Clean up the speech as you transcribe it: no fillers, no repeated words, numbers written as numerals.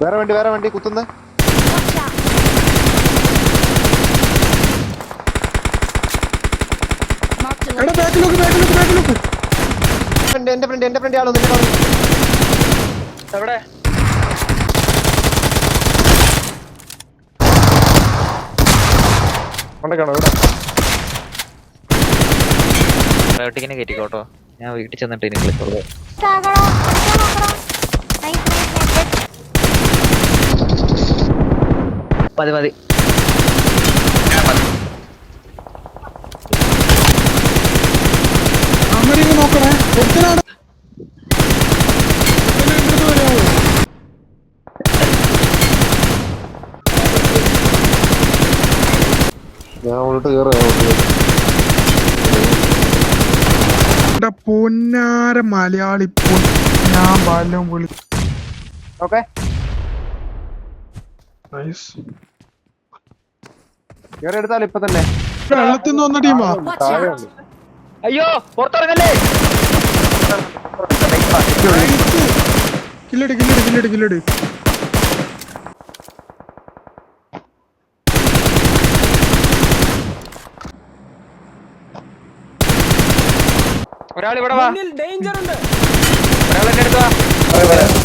വേറെ വണ്ടി കുത്തുന്ന എന്റെ ഫ്രണ്ട് ആളോ നിന്റെ എവിടെ ിനെ കയറ്റിക്കോട്ടോ ഞാൻ വീട്ടിൽ ചെന്നിട്ട് ഇനി വിളിച്ചോളൂ മതി നോക്കണേ ഞാൻ അങ്ങോട്ട് കേറാ പൊന്നാര മലയാളി ഞാൻ ബാല്യം വിളി ഓക്കെ കേറി എടുത്താലും ഇപ്പൊ തന്നെ വെള്ളത്തിൽ നിന്ന് വന്ന ടീമാ. അയ്യോ പുറത്തിറങ്ങല്ലേ കില്ലടി ഒരാൾ ഇവിടെ വാ, ഒരാൾ എന്റെ അടുത്ത് വാ.